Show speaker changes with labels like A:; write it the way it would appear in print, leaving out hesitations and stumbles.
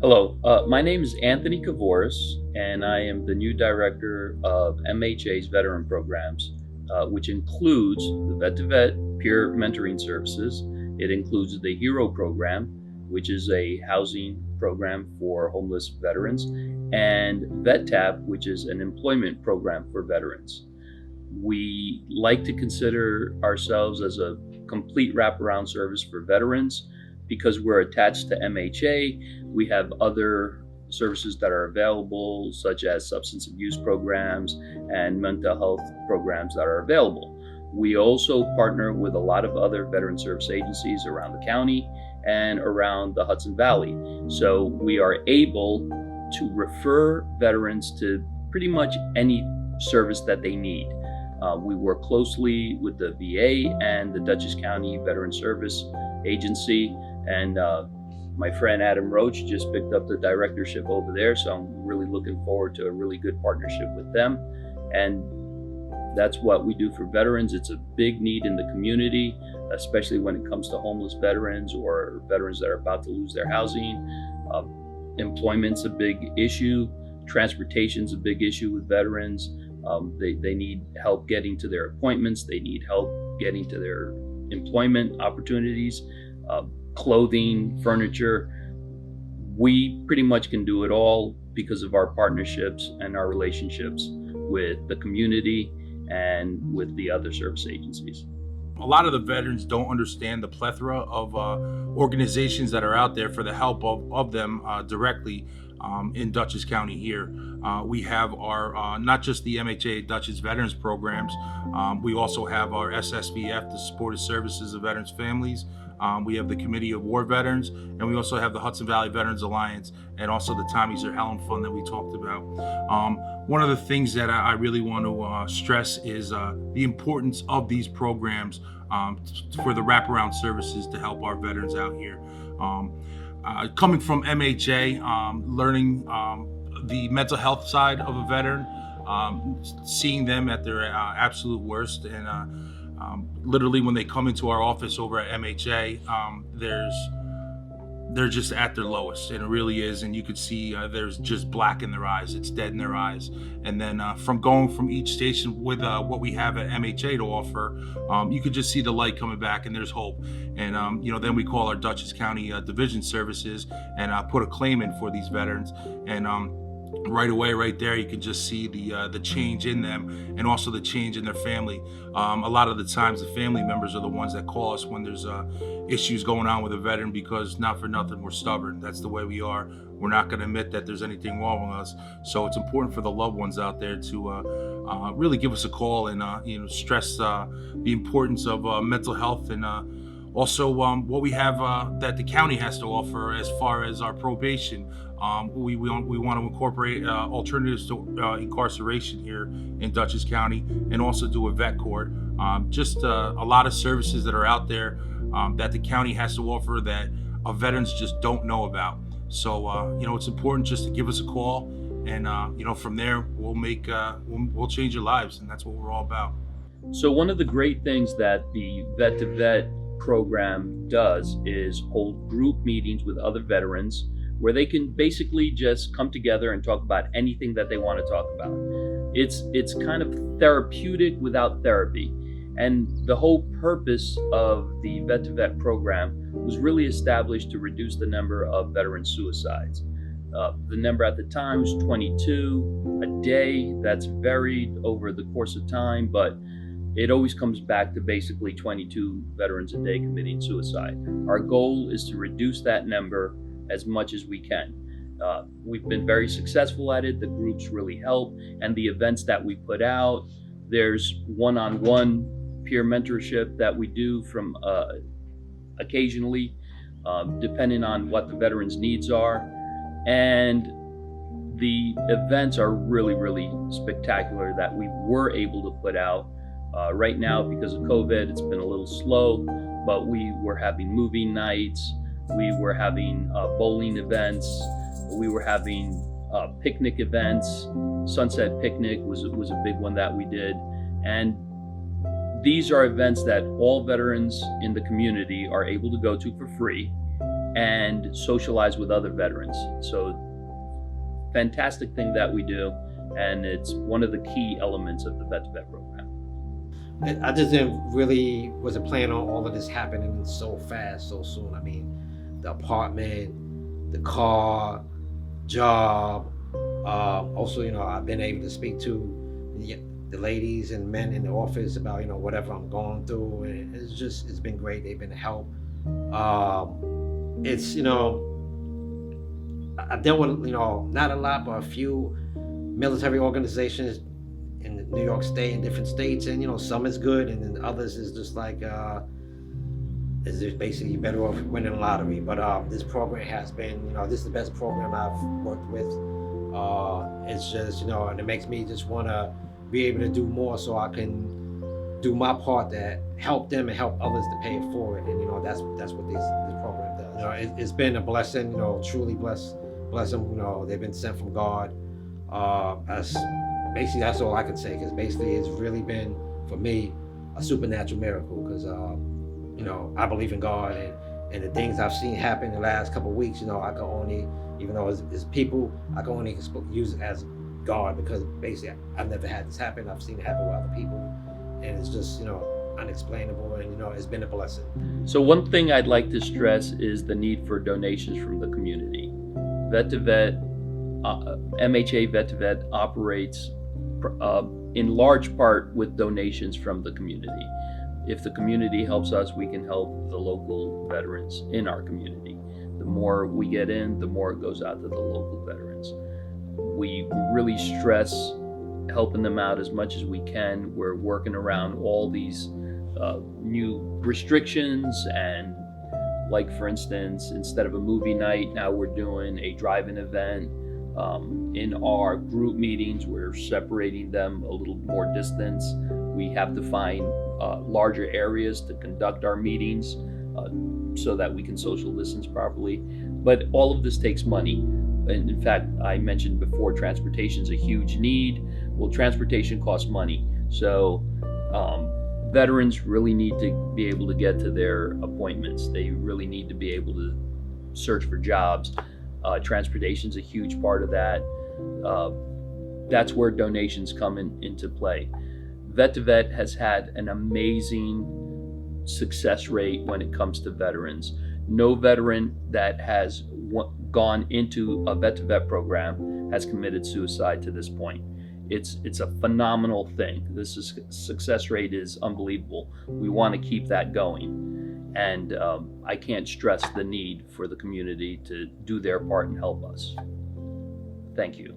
A: Hello, my name is Anthony Kavoris, and I am the new director of MHA's Veteran Programs, which includes the Vet to Vet peer mentoring services. It includes the HERO program, which is a housing program for homeless veterans, and VetTap, which is an employment program for veterans. We like to consider ourselves as a complete wraparound service for veterans because we're attached to MHA. We have other services that are available, such as substance abuse programs and mental health programs that are available. We also partner with a lot of other veteran service agencies around the county and around the Hudson Valley. So we are able to refer veterans to pretty much any service that they need. We work closely with the VA and the Dutchess County Veteran Service Agency, and my friend Adam Roach just picked up the directorship over there, so I'm really looking forward to a really good partnership with them. And that's what we do for veterans. It's a big need in the community, especially when it comes to homeless veterans or veterans that are about to lose their housing. Employment's a big issue. Transportation's a big issue with veterans. They need help getting to their appointments. They need help getting to their employment opportunities, clothing, furniture. We pretty much can do it all because of our partnerships and our relationships with the community and with the other service agencies.
B: A lot of the veterans don't understand the plethora of organizations that are out there for the help of them directly in Dutchess County here. We have our, not just the MHA Dutchess Veterans Programs, we also have our SSVF, the Supportive Services of Veterans Families. We have the Committee of War Veterans, and we also have the Hudson Valley Veterans Alliance, and also the Tommy Zerhelen Fund that we talked about. One of the things that I really want to stress is the importance of these programs for the wraparound services to help our veterans out here. Coming from MHA, learning the mental health side of a veteran, seeing them at their absolute worst, and literally when they come into our office over at MHA, they're just at their lowest, and it really is. And you could see there's just black in their eyes. It's dead in their eyes. And then from going from each station with what we have at MHA to offer, you could just see the light coming back, and there's hope. And then we call our Dutchess County Division Services and put a claim in for these veterans. And right away, right there, you can just see the change in them, and also the change in their family. A lot of the times, the family members are the ones that call us when there's issues going on with a veteran, because not for nothing, we're stubborn. That's the way we are. We're not going to admit that there's anything wrong with us. So it's important for the loved ones out there to really give us a call and stress the importance of mental health, and also what we have that the county has to offer as far as our probation. We want to incorporate alternatives to incarceration here in Dutchess County, and also do a vet court. Just a lot of services that are out there that the county has to offer that veterans just don't know about. So it's important just to give us a call, and from there we'll change your lives, and that's what we're all about.
A: So one of the great things that the Vet to Vet program does is hold group meetings with other veterans where they can basically just come together and talk about anything that they want to talk about. It's kind of therapeutic without therapy. And the whole purpose of the Vet to Vet program was really established to reduce the number of veteran suicides. The number at the time was 22 a day. That's varied over the course of time, but it always comes back to basically 22 veterans a day committing suicide. Our goal is to reduce that number as much as we can. We've been very successful at it. The groups really help, and the events that we put out, there's one-on-one peer mentorship that we do from occasionally, depending on what the veterans' needs are. And the events are really, really spectacular that we were able to put out. Right now, because of COVID, it's been a little slow, but we were having movie nights, we were having bowling events, we were having picnic events. Sunset Picnic was a big one that we did. And these are events that all veterans in the community are able to go to for free. and socialize with other veterans. So fantastic thing that we do, and it's one of the key elements of the Vet to Vet program.
C: I just wasn't planning on all of this happening so fast, so soon. I mean, the apartment, the car, job. Also, I've been able to speak to the ladies and men in the office about, whatever I'm going through. And it's been great. They've been a help. I've dealt with, not a lot, but a few military organizations in New York State and different states, and some is good, and then others is just like is just basically better off winning the lottery. But this program has been, this is the best program I've worked with. It's just, and it makes me just want to be able to do more, so I can do my part to help them and help others to pay it forward. And that's what this program does. It's been a blessing, truly blessing. They've been sent from God. That's all I can say, because basically it's really been, for me, a supernatural miracle, because I believe in God, and the things I've seen happen in the last couple of weeks, I can only, even though it's people, I can only use it as God, because basically I've never had this happen. I've seen it happen with other people, and it's just unexplainable, and it's been a blessing.
A: So one thing I'd like to stress is the need for donations from the community. Vet to Vet, MHA Vet to Vet operates in large part with donations from the community. If the community helps us, we can help the local veterans in our community. The more we get in, the more it goes out to the local veterans. We really stress helping them out as much as we can. We're working around all these new restrictions, and like, for instance, instead of a movie night, now we're doing a drive-in event. In our group meetings, we're separating them a little more distance. We have to find larger areas to conduct our meetings so that we can social distance properly. But all of this takes money. And in fact, I mentioned before, transportation is a huge need. Well, transportation costs money. So veterans really need to be able to get to their appointments. They really need to be able to search for jobs. Transportation is a huge part of that. That's where donations come into play. Vet to Vet has had an amazing success rate when it comes to veterans. No veteran that has gone into a Vet to Vet program has committed suicide to this point. It's a phenomenal thing. This success rate is unbelievable. We want to keep that going. And I can't stress the need for the community to do their part and help us. Thank you.